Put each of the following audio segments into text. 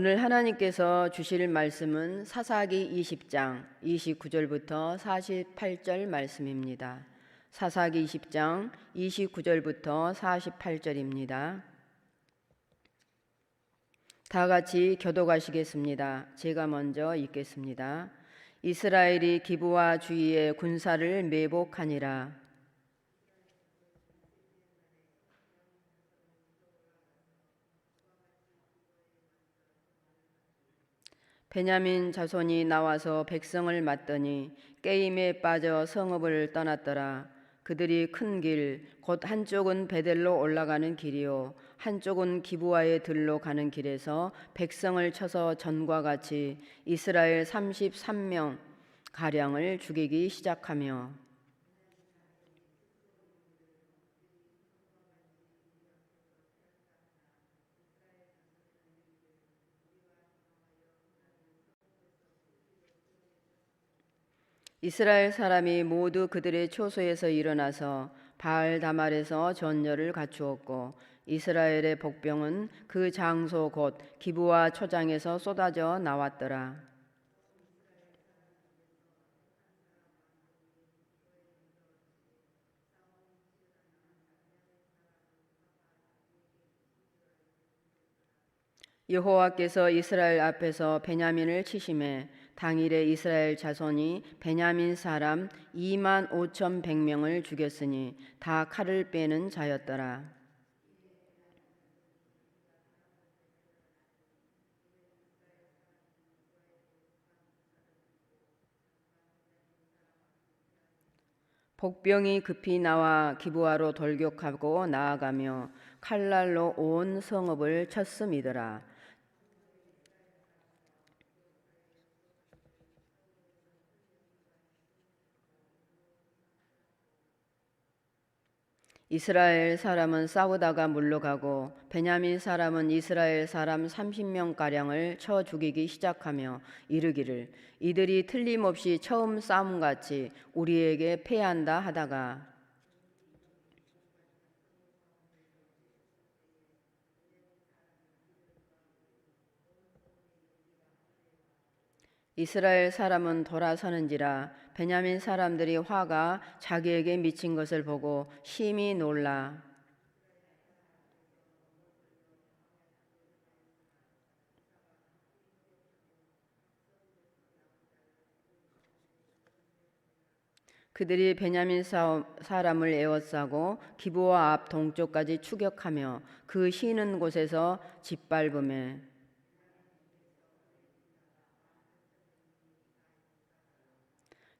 오늘 하나님께서 주실 말씀은 사사기 20장 29절부터 48절 말씀입니다. 사사기 20장 29절부터 48절입니다. 다 같이 교독하시겠습니다. 제가 먼저 읽겠습니다. 이스라엘이 기브와 주위의 군사를 매복하니라. 베냐민 자손이 나와서 백성을 맞더니 게임에 빠져 성읍을 떠났더라. 그들이 큰 길, 곧 한쪽은 베델로 올라가는 길이요 한쪽은 기브와의 들로 가는 길에서 백성을 쳐서 전과 같이 이스라엘 33명 가량을 죽이기 시작하며 이스라엘 사람이 모두 그들의 초소에서 일어나서 바알 다말에서 전열을 갖추었고 이스라엘의 복병은 그 장소 곧 기브와 초장에서 쏟아져 나왔더라. 여호와께서 이스라엘 앞에서 베냐민을 치심해 당일에 이스라엘 자손이 베냐민 사람 2만 5천 100명을 죽였으니 다 칼을 빼는 자였더라. 복병이 급히 나와 기브아로 돌격하고 나아가며 칼날로 온 성읍을 쳤음이더라. 이스라엘 사람은 싸우다가 물러가고 베냐민 사람은 이스라엘 사람 30명가량을 쳐 죽이기 시작하며 이르기를 이들이 틀림없이 처음 싸움같이 우리에게 패한다 하다가 이스라엘 사람은 돌아서는지라 베냐민 사람들이 화가 자기에게 미친 것을 보고 심히 놀라 그들이 베냐민 사람을 에워싸고 기브와 앞 동쪽까지 추격하며 그 쉬는 곳에서 짓밟음에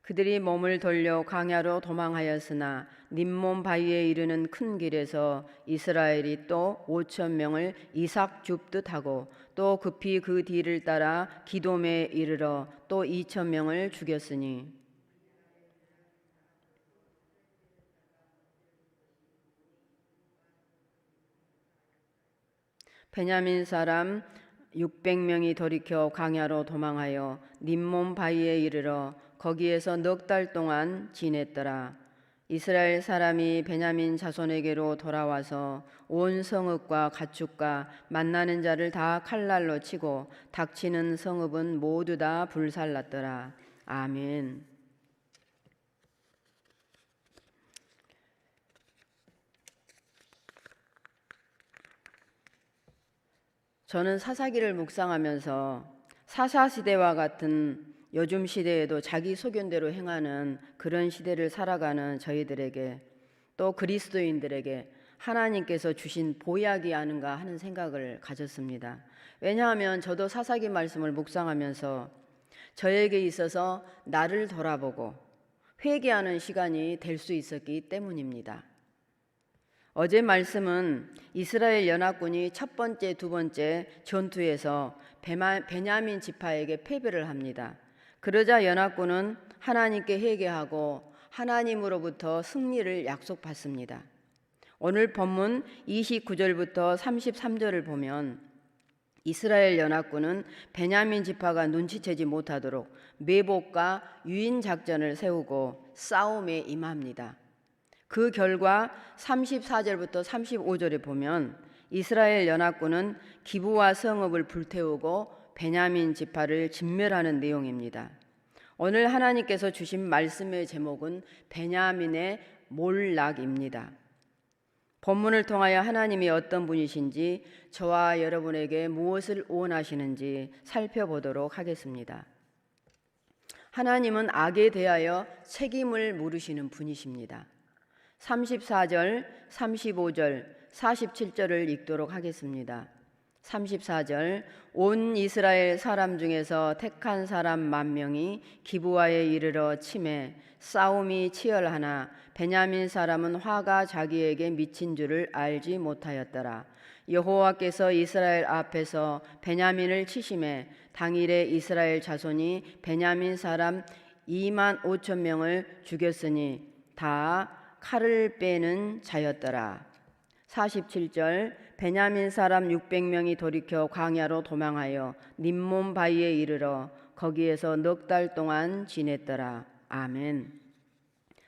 그들이 몸을 돌려 광야로 도망하였으나 림몬 바위에 이르는 큰 길에서 이스라엘이 또 5천 명을 이삭 줍듯 하고 또 급히 그 뒤를 따라 기돔에 이르러 또 2천 명을 죽였으니 베냐민 사람 600명이 돌이켜 광야로 도망하여 림몬 바위에 이르러 거기에서 넉 달 동안 지냈더라. 이스라엘 사람이 베냐민 자손에게로 돌아와서 온 성읍과 가축과 만나는 자를 다 칼날로 치고 닥치는 성읍은 모두 다 불살랐더라. 아멘. 저는 사사기를 묵상하면서 사사시대와 같은 요즘 시대에도 자기 소견대로 행하는 그런 시대를 살아가는 저희들에게 또 그리스도인들에게 하나님께서 주신 보약이 아닌가 하는 생각을 가졌습니다. 왜냐하면 저도 사사기 말씀을 묵상하면서 저에게 있어서 나를 돌아보고 회개하는 시간이 될 수 있었기 때문입니다. 어제 말씀은 이스라엘 연합군이 첫 번째, 두 번째 전투에서 베냐민 지파에게 패배를 합니다. 그러자 연합군은 하나님께 회개하고 하나님으로부터 승리를 약속받습니다. 오늘 본문 29절부터 33절을 보면 이스라엘 연합군은 베냐민 지파가 눈치채지 못하도록 매복과 유인 작전을 세우고 싸움에 임합니다. 그 결과 34절부터 35절에 보면 이스라엘 연합군은 기브와 성읍을 불태우고 베냐민 지파를 진멸하는 내용입니다. 오늘 하나님께서 주신 말씀의 제목은 베냐민의 몰락입니다. 본문을 통하여 하나님이 어떤 분이신지, 저와 여러분에게 무엇을 원하시는지 살펴보도록 하겠습니다. 하나님은 악에 대하여 책임을 물으시는 분이십니다. 34절, 35절, 47절을 읽도록 하겠습니다. 34절, 온 이스라엘 사람 중에서 택한 사람 10,000명이 기브아에 이르러 치매 싸움이 치열하나 베냐민 사람은 화가 자기에게 미친 줄을 알지 못하였더라. 여호와께서 이스라엘 앞에서 베냐민을 치심에 당일에 이스라엘 자손이 베냐민 사람 25,000명을 죽였으니 다 칼을 빼는 자였더라. 47절, 베냐민 사람 600명이 돌이켜 광야로 도망하여 림몬 바위에 이르러 거기에서 넉 달 동안 지냈더라. 아멘.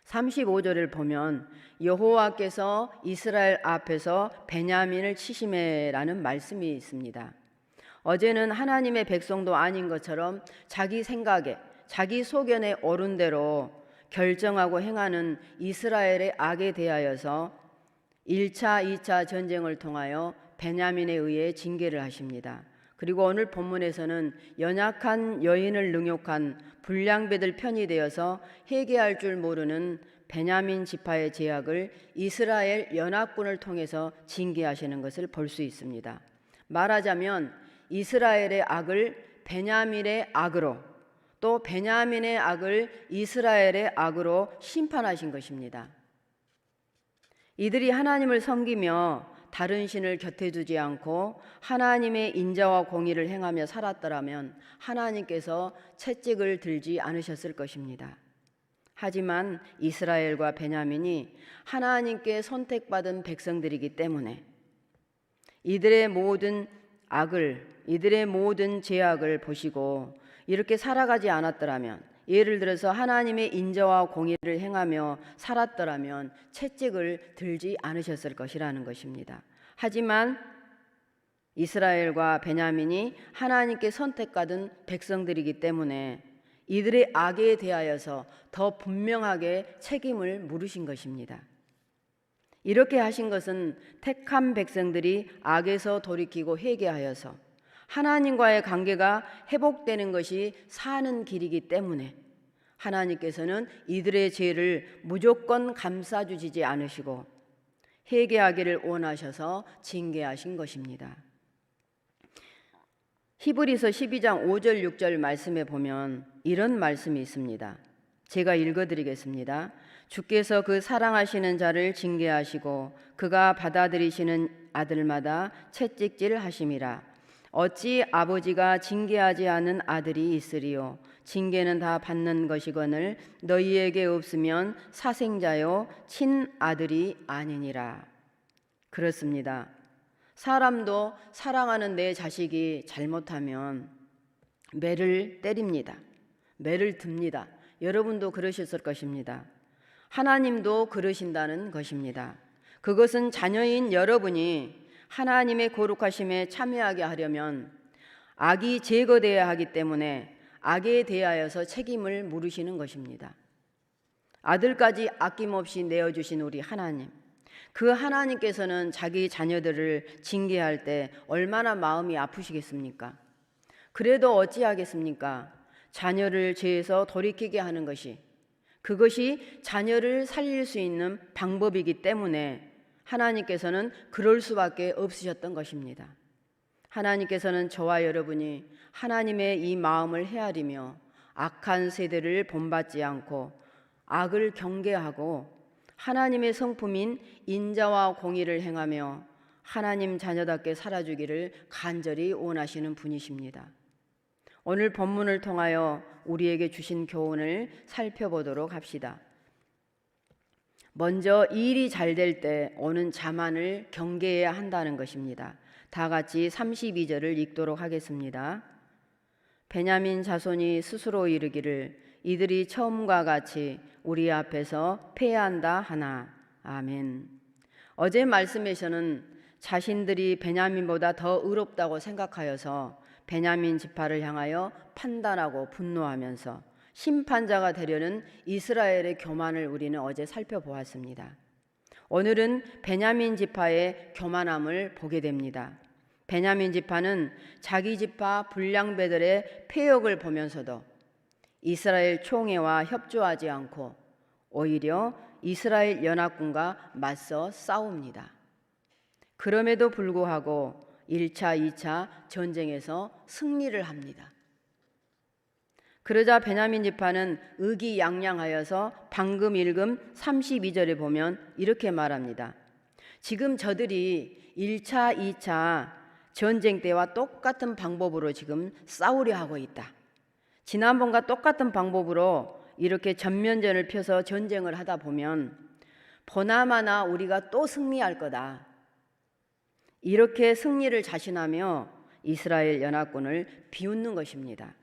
35절을 보면 여호와께서 이스라엘 앞에서 베냐민을 치심해라는 말씀이 있습니다. 어제는 하나님의 백성도 아닌 것처럼 자기 생각에, 자기 소견에 옳은 대로 결정하고 행하는 이스라엘의 악에 대하여서 1차, 2차 전쟁을 통하여 베냐민에 의해 징계를 하십니다. 그리고 오늘 본문에서는 연약한 여인을 능욕한 불량배들 편이 되어서 회개할 줄 모르는 베냐민 지파의 죄악을 이스라엘 연합군을 통해서 징계하시는 것을 볼 수 있습니다. 말하자면 이스라엘의 악을 베냐민의 악으로, 또 베냐민의 악을 이스라엘의 악으로 심판하신 것입니다. 이들이 하나님을 섬기며 다른 신을 곁에 두지 않고 하나님의 인자와 공의를 행하며 살았더라면 하나님께서 채찍을 들지 않으셨을 것입니다. 하지만 이스라엘과 베냐민이 하나님께 선택받은 백성들이기 때문에 이들의 모든 악을, 이들의 모든 죄악을 보시고 이렇게 살아가지 않았더라면, 예를 들어서 하나님의 인자와 공의를 행하며 살았더라면 채찍을 들지 않으셨을 것이라는 것입니다. 하지만 이스라엘과 베냐민이 하나님께 선택받은 백성들이기 때문에 이들의 악에 대하여서 더 분명하게 책임을 물으신 것입니다. 이렇게 하신 것은 택한 백성들이 악에서 돌이키고 회개하여서 하나님과의 관계가 회복되는 것이 사는 길이기 때문에 하나님께서는 이들의 죄를 무조건 감싸주시지 않으시고 회개하기를 원하셔서 징계하신 것입니다. 히브리서 12장 5절 6절 말씀에 보면 이런 말씀이 있습니다. 제가 읽어드리겠습니다. 주께서 그 사랑하시는 자를 징계하시고 그가 받아들이시는 아들마다 채찍질 하심이라. 어찌 아버지가 징계하지 않은 아들이 있으리요. 징계는 다 받는 것이거늘 너희에게 없으면 사생자요 친아들이 아니니라. 그렇습니다. 사람도 사랑하는 내 자식이 잘못하면 매를 때립니다. 매를 듭니다. 여러분도 그러셨을 것입니다. 하나님도 그러신다는 것입니다. 그것은 자녀인 여러분이 하나님의 거룩하심에 참여하게 하려면 악이 제거되어야 하기 때문에 악에 대하여서 책임을 물으시는 것입니다. 아들까지 아낌없이 내어주신 우리 하나님, 그 하나님께서는 자기 자녀들을 징계할 때 얼마나 마음이 아프시겠습니까? 그래도 어찌하겠습니까? 자녀를 죄에서 돌이키게 하는 것이, 그것이 자녀를 살릴 수 있는 방법이기 때문에 하나님께서는 그럴 수밖에 없으셨던 것입니다. 하나님께서는 저와 여러분이 하나님의 이 마음을 헤아리며 악한 세대를 본받지 않고 악을 경계하고 하나님의 성품인 인자와 공의를 행하며 하나님 자녀답게 살아주기를 간절히 원하시는 분이십니다. 오늘 본문을 통하여 우리에게 주신 교훈을 살펴보도록 합시다. 먼저 일이 잘 될 때 오는 자만을 경계해야 한다는 것입니다. 다 같이 32절을 읽도록 하겠습니다. 베냐민 자손이 스스로 이르기를 이들이 처음과 같이 우리 앞에서 패한다 하나. 아멘. 어제 말씀에서는 자신들이 베냐민보다 더 의롭다고 생각하여서 베냐민 지파를 향하여 판단하고 분노하면서 심판자가 되려는 이스라엘의 교만을 우리는 어제 살펴보았습니다. 오늘은 베냐민 지파의 교만함을 보게 됩니다. 베냐민 지파는 자기 지파 불량배들의 패역을 보면서도 이스라엘 총회와 협조하지 않고 오히려 이스라엘 연합군과 맞서 싸웁니다. 그럼에도 불구하고 1차, 2차 전쟁에서 승리를 합니다. 그러자 베냐민 지파는 의기양양하여서 방금 읽은 32절에 보면 이렇게 말합니다. 지금 저들이 1차, 2차 전쟁 때와 똑같은 방법으로 지금 싸우려 하고 있다. 지난번과 똑같은 방법으로 이렇게 전면전을 펴서 전쟁을 하다 보면 보나마나 우리가 또 승리할 거다. 이렇게 승리를 자신하며 이스라엘 연합군을 비웃는 것입니다.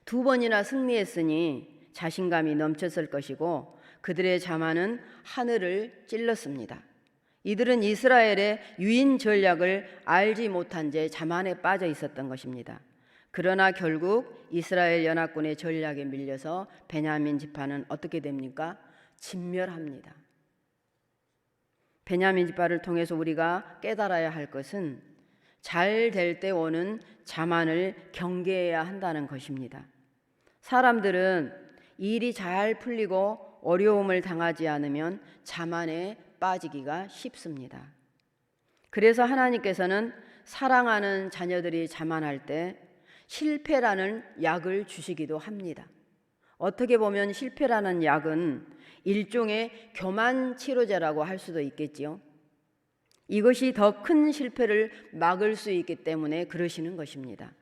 2번이나 승리했으니 자신감이 넘쳤을 것이고 그들의 자만은 하늘을 찔렀습니다. 이들은 이스라엘의 유인 전략을 알지 못한 채 자만에 빠져 있었던 것입니다. 그러나 결국 이스라엘 연합군의 전략에 밀려서 베냐민 지파는 어떻게 됩니까? 진멸합니다. 베냐민 지파를 통해서 우리가 깨달아야 할 것은 잘 될 때 오는 자만을 경계해야 한다는 것입니다. 사람들은 일이 잘 풀리고 어려움을 당하지 않으면 자만에 빠지기가 쉽습니다. 그래서 하나님께서는 사랑하는 자녀들이 자만할 때 실패라는 약을 주시기도 합니다. 어떻게 보면 실패라는 약은 일종의 교만 치료제라고 할 수도 있겠지요. 이것이 더 큰 실패를 막을 수 있기 때문에 그러시는 것입니다.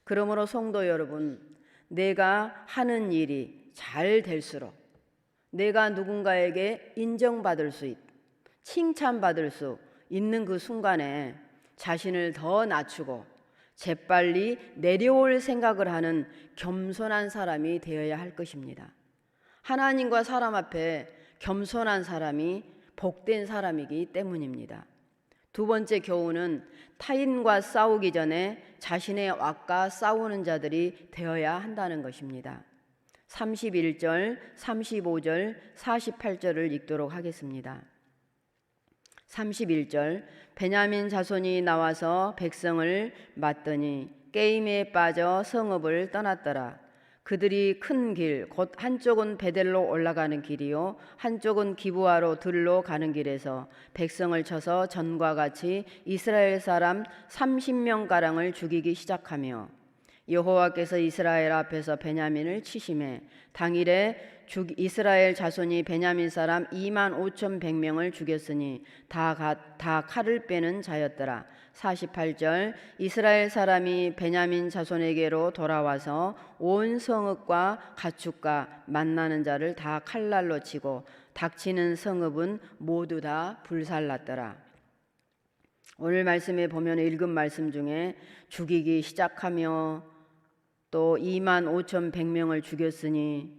그러므로 성도 여러분, 내가 하는 일이 잘 될수록 내가 누군가에게 인정받을 수 칭찬받을 수 있는 그 순간에 자신을 더 낮추고 재빨리 내려올 생각을 하는 겸손한 사람이 되어야 할 것입니다. 하나님과 사람 앞에 겸손한 사람이 복된 사람이기 때문입니다. 2번째 교훈은 타인과 싸우기 전에 자신의 왁과 싸우는 자들이 되어야 한다는 것입니다. 31절, 35절, 48절을 읽도록 하겠습니다. 31절, 베냐민 자손이 나와서 백성을 맞더니 게임에 빠져 성읍을 떠났더라. 그들이 큰 길, 곧 한쪽은 베델로 올라가는 길이요 한쪽은 기브아로 들로 가는 길에서 백성을 쳐서 전과 같이 이스라엘 사람 30명가량을 죽이기 시작하며 여호와께서 이스라엘 앞에서 베냐민을 치심해 당일에 이스라엘 자손이 베냐민 사람 25,100명을 죽였으니 다 칼을 빼는 자였더라. 48절, 이스라엘 사람이 베냐민 자손에게로 돌아와서 온 성읍과 가축과 만나는 자를 다 칼날로 치고 닥치는 성읍은 모두 다 불살랐더라. 오늘 말씀에 보면 읽은 말씀 중에 죽이기 시작하며 또 25,100명을 죽였으니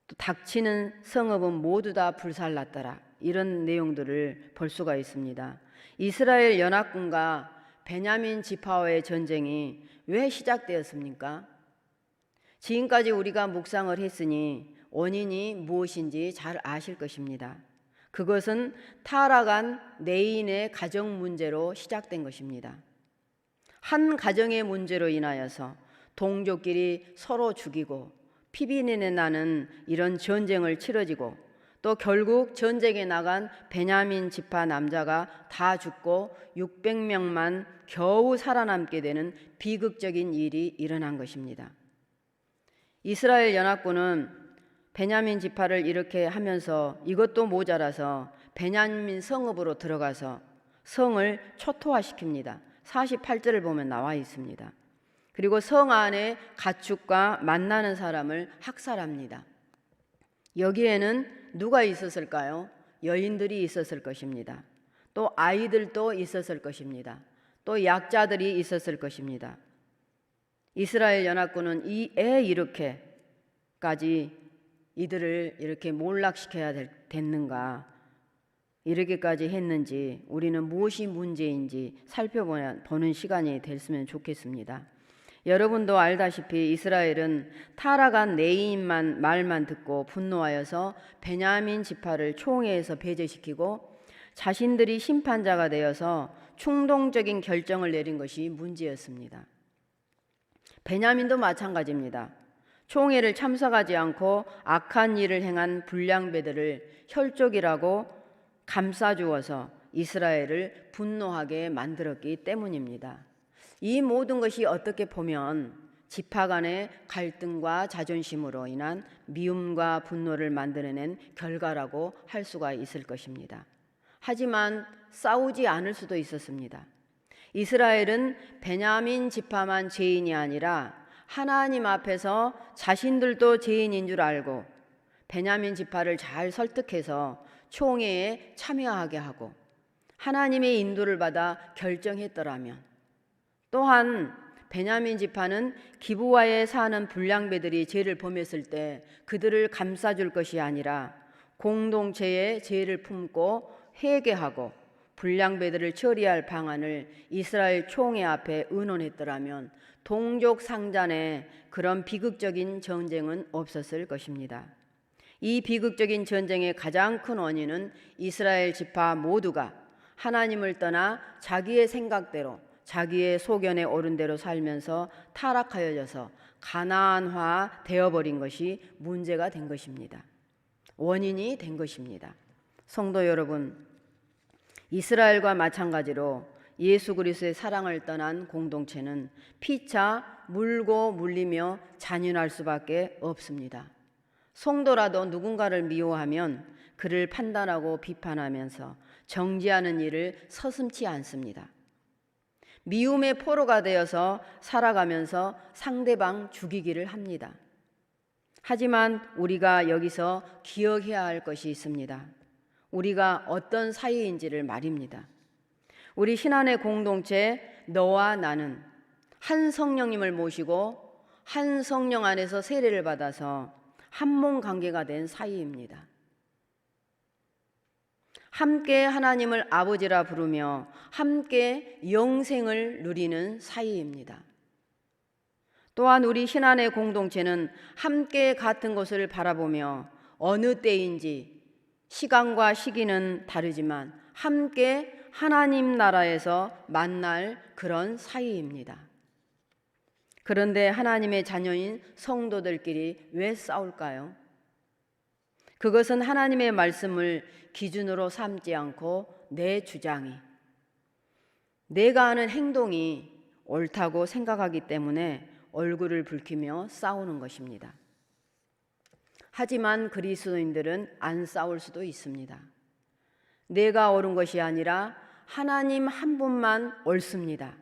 또 닥치는 성읍은 모두 다 불살랐더라. 이런 내용들을 볼 수가 있습니다. 이스라엘 연합군과 베냐민 지파와의 전쟁이 왜 시작되었습니까? 지금까지 우리가 묵상을 했으니 원인이 무엇인지 잘 아실 것입니다. 그것은 타락한 내인의 가정 문제로 시작된 것입니다. 한 가정의 문제로 인하여서 동족끼리 서로 죽이고 피비린내 나는 이런 전쟁을 치러지고 또 결국 전쟁에 나간 베냐민 지파 남자가 다 죽고 600명만 겨우 살아남게 되는 비극적인 일이 일어난 것입니다. 이스라엘 연합군은 베냐민 지파를 이렇게 하면서 이것도 모자라서 베냐민 성읍으로 들어가서 성을 초토화시킵니다. 48절을 보면 나와 있습니다. 그리고 성 안에 가축과 만나는 사람을 학살합니다. 여기에는 누가 있었을까요? 여인들이 있었을 것입니다. 또 아이들도 있었을 것입니다. 또 약자들이 있었을 것입니다. 이스라엘 연합군은 이렇게까지 이들을 이렇게 몰락시켜야 됐는가? 이르기까지 했는지 우리는 무엇이 문제인지 살펴보는 시간이 됐으면 좋겠습니다. 여러분도 알다시피 이스라엘은 타락한 레위인만 말만 듣고 분노하여서 베냐민 지파를 총회에서 배제시키고 자신들이 심판자가 되어서 충동적인 결정을 내린 것이 문제였습니다. 베냐민도 마찬가지입니다. 총회를 참석하지 않고 악한 일을 행한 불량배들을 혈족이라고 감싸주어서 이스라엘을 분노하게 만들었기 때문입니다. 이 모든 것이 어떻게 보면 지파 간의 갈등과 자존심으로 인한 미움과 분노를 만들어낸 결과라고 할 수가 있을 것입니다. 하지만 싸우지 않을 수도 있었습니다. 이스라엘은 베냐민 지파만 죄인이 아니라 하나님 앞에서 자신들도 죄인인 줄 알고 베냐민 지파를 잘 설득해서 총회에 참여하게 하고 하나님의 인도를 받아 결정했더라면, 또한 베냐민 지파는 기브아에 사는 불량배들이 죄를 범했을 때 그들을 감싸줄 것이 아니라 공동체의 죄를 품고 회개하고 불량배들을 처리할 방안을 이스라엘 총회 앞에 의논했더라면 동족 상잔의 그런 비극적인 전쟁은 없었을 것입니다. 이 비극적인 전쟁의 가장 큰 원인은 이스라엘 지파 모두가 하나님을 떠나 자기의 생각대로 자기의 소견에 오른 대로 살면서 타락하여져서 가나안화 되어버린 것이 문제가 된 것입니다. 원인이 된 것입니다. 성도 여러분, 이스라엘과 마찬가지로 예수 그리스도의 사랑을 떠난 공동체는 피차 물고 물리며 잔인할 수밖에 없습니다. 성도라도 누군가를 미워하면 그를 판단하고 비판하면서 정죄하는 일을 서슴지 않습니다. 미움의 포로가 되어서 살아가면서 상대방 죽이기를 합니다. 하지만 우리가 여기서 기억해야 할 것이 있습니다. 우리가 어떤 사이인지를 말입니다. 우리 신안의 공동체 너와 나는 한 성령님을 모시고 한 성령 안에서 세례를 받아서 한 몸 관계가 된 사이입니다. 함께 하나님을 아버지라 부르며 함께 영생을 누리는 사이입니다. 또한 우리 신안의 공동체는 함께 같은 것을 바라보며 어느 때인지 시간과 시기는 다르지만 함께 하나님 나라에서 만날 그런 사이입니다. 그런데 하나님의 자녀인 성도들끼리 왜 싸울까요? 그것은 하나님의 말씀을 기준으로 삼지 않고 내 주장이, 내가 하는 행동이 옳다고 생각하기 때문에 얼굴을 붉히며 싸우는 것입니다. 하지만 그리스도인들은 안 싸울 수도 있습니다. 내가 옳은 것이 아니라 하나님 한 분만 옳습니다.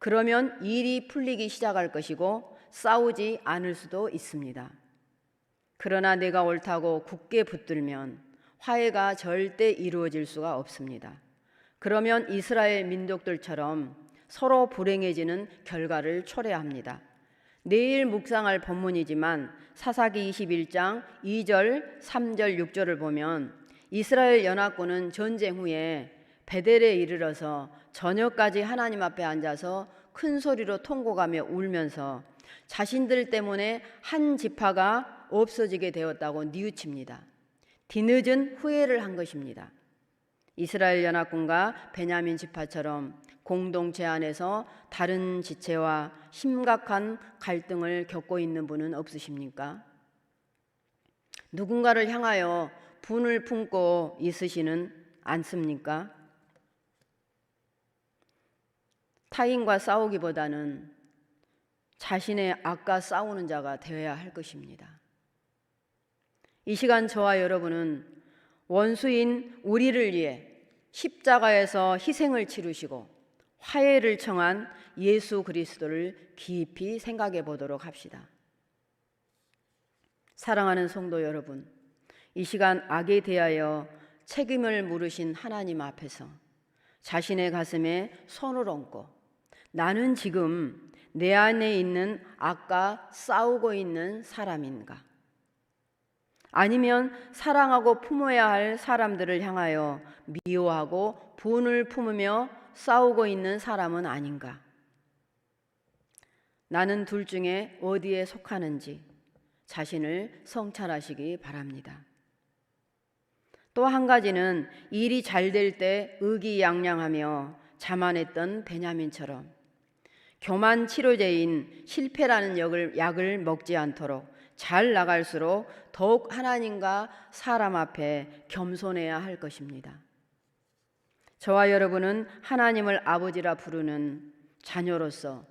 그러면 일이 풀리기 시작할 것이고 싸우지 않을 수도 있습니다. 그러나 내가 옳다고 굳게 붙들면 화해가 절대 이루어질 수가 없습니다. 그러면 이스라엘 민족들처럼 서로 불행해지는 결과를 초래합니다. 내일 묵상할 본문이지만 사사기 21장 2절, 3절, 6절을 보면 이스라엘 연합군은 전쟁 후에 베델에 이르러서 저녁까지 하나님 앞에 앉아서 큰 소리로 통곡하며 울면서 자신들 때문에 한 지파가 없어지게 되었다고 뉘우칩니다. 뒤늦은 후회를 한 것입니다. 이스라엘 연합군과 베냐민 지파처럼 공동체 안에서 다른 지체와 심각한 갈등을 겪고 있는 분은 없으십니까? 누군가를 향하여 분을 품고 있으시는 않습니까? 타인과 싸우기보다는 자신의 악과 싸우는 자가 되어야 할 것입니다. 이 시간 저와 여러분은 원수인 우리를 위해 십자가에서 희생을 치르시고 화해를 청한 예수 그리스도를 깊이 생각해 보도록 합시다. 사랑하는 성도 여러분, 이 시간 악에 대하여 책임을 물으신 하나님 앞에서 자신의 가슴에 손을 얹고 나는 지금 내 안에 있는 악과 싸우고 있는 사람인가? 아니면 사랑하고 품어야 할 사람들을 향하여 미워하고 분을 품으며 싸우고 있는 사람은 아닌가? 나는 둘 중에 어디에 속하는지 자신을 성찰하시기 바랍니다. 또 한 가지는 일이 잘 될 때 의기양양하며 자만했던 베냐민처럼 교만 치료제인 실패라는 약을 먹지 않도록 잘 나갈수록 더욱 하나님과 사람 앞에 겸손해야 할 것입니다. 저와 여러분은 하나님을 아버지라 부르는 자녀로서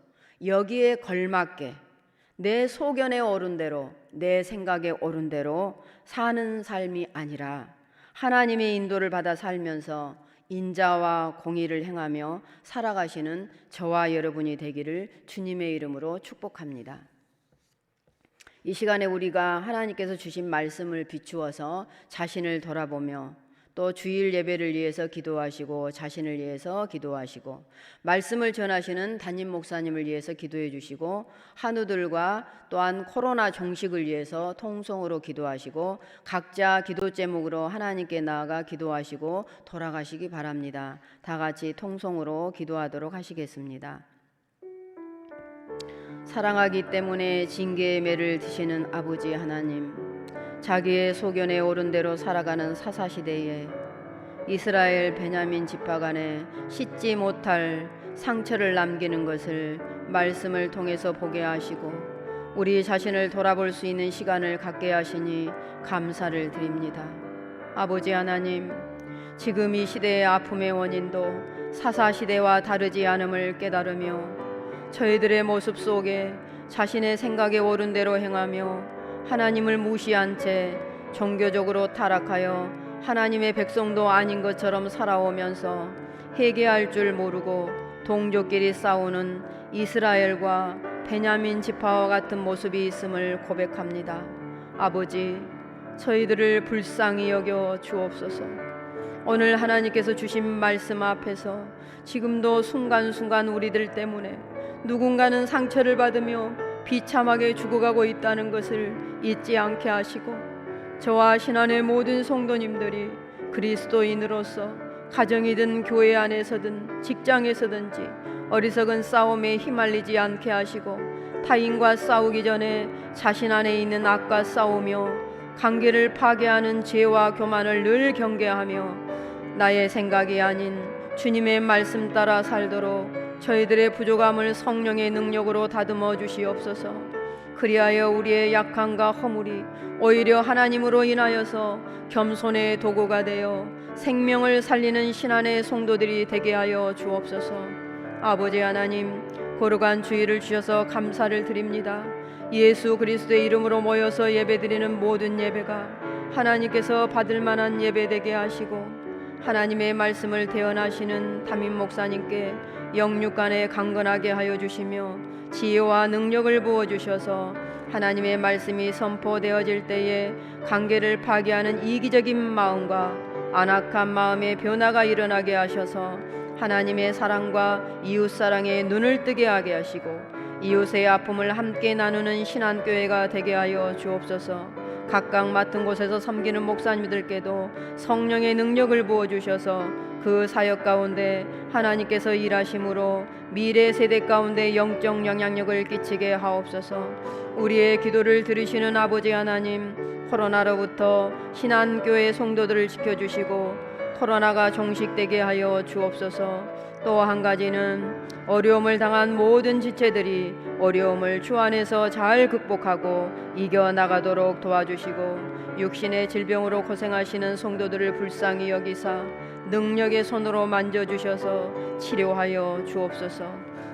여기에 걸맞게 내 소견에 오른 대로, 내 생각에 오른 대로 사는 삶이 아니라 하나님의 인도를 받아 살면서 인자와 공의를 행하며 살아가시는 저와 여러분이 되기를 주님의 이름으로 축복합니다. 이 시간에 우리가 하나님께서 주신 말씀을 비추어서 자신을 돌아보며 또 주일 예배를 위해서 기도하시고 자신을 위해서 기도하시고 말씀을 전하시는 담임 목사님을 위해서 기도해 주시고 한우들과 또한 코로나 종식을 위해서 통성으로 기도하시고 각자 기도 제목으로 하나님께 나아가 기도하시고 돌아가시기 바랍니다. 다 같이 통성으로 기도하도록 하시겠습니다. 사랑하기 때문에 징계의 매를 드시는 아버지 하나님, 자기의 소견에 오른 대로 살아가는 사사시대에 이스라엘 베냐민 지파 간에 씻지 못할 상처를 남기는 것을 말씀을 통해서 보게 하시고 우리 자신을 돌아볼 수 있는 시간을 갖게 하시니 감사를 드립니다. 아버지 하나님, 지금 이 시대의 아픔의 원인도 사사시대와 다르지 않음을 깨달으며 저희들의 모습 속에 자신의 생각에 오른 대로 행하며 하나님을 무시한 채 종교적으로 타락하여 하나님의 백성도 아닌 것처럼 살아오면서 회개할 줄 모르고 동족끼리 싸우는 이스라엘과 베냐민 지파와 같은 모습이 있음을 고백합니다. 아버지, 저희들을 불쌍히 여겨 주옵소서. 오늘 하나님께서 주신 말씀 앞에서 지금도 순간순간 우리들 때문에 누군가는 상처를 받으며 비참하게 죽어가고 있다는 것을 잊지 않게 하시고 저와 신안의 모든 성도님들이 그리스도인으로서 가정이든 교회 안에서든 직장에서든지 어리석은 싸움에 휘말리지 않게 하시고 타인과 싸우기 전에 자신 안에 있는 악과 싸우며 관계를 파괴하는 죄와 교만을 늘 경계하며 나의 생각이 아닌 주님의 말씀 따라 살도록 저희들의 부족함을 성령의 능력으로 다듬어 주시옵소서. 그리하여 우리의 약함과 허물이 오히려 하나님으로 인하여서 겸손의 도구가 되어 생명을 살리는 신안의 성도들이 되게 하여 주옵소서. 아버지 하나님, 거룩한 주일을 주셔서 감사를 드립니다. 예수 그리스도의 이름으로 모여서 예배드리는 모든 예배가 하나님께서 받을 만한 예배 되게 하시고 하나님의 말씀을 대언하시는 담임 목사님께 영육간에 강건하게 하여 주시며 지혜와 능력을 부어주셔서 하나님의 말씀이 선포되어질 때에 관계를 파괴하는 이기적인 마음과 안악한 마음의 변화가 일어나게 하셔서 하나님의 사랑과 이웃사랑에 눈을 뜨게 하게 하시고 이웃의 아픔을 함께 나누는 신안교회가 되게 하여 주옵소서. 각각 맡은 곳에서 섬기는 목사님들께도 성령의 능력을 부어주셔서 그 사역 가운데 하나님께서 일하심으로 미래 세대 가운데 영적 영향력을 끼치게 하옵소서. 우리의 기도를 들으시는 아버지 하나님, 코로나로부터 신안교회 성도들을 지켜주시고 코로나가 종식되게 하여 주옵소서. 또 한 가지는 어려움을 당한 모든 지체들이 어려움을 주 안에서 잘 극복하고 이겨나가도록 도와주시고 육신의 질병으로 고생하시는 성도들을 불쌍히 여기사 능력의 손으로 만져주셔서 치료하여 주옵소서.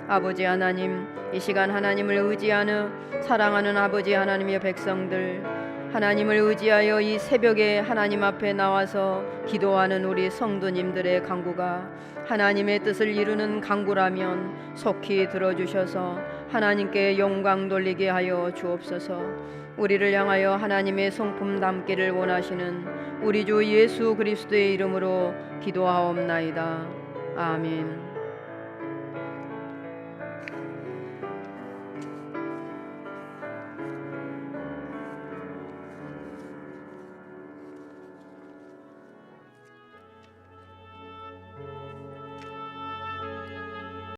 아버지 하나님, 이 시간 하나님을 의지하는 사랑하는 아버지 하나님의 백성들, 하나님을 의지하여 이 새벽에 하나님 앞에 나와서 기도하는 우리 성도님들의 간구가 하나님의 뜻을 이루는 간구라면 속히 들어주셔서 하나님께 영광 돌리게 하여 주옵소서. 우리를 향하여 하나님의 성품 담기를 원하시는 우리 주 예수 그리스도의 이름으로 기도하옵나이다. 아멘.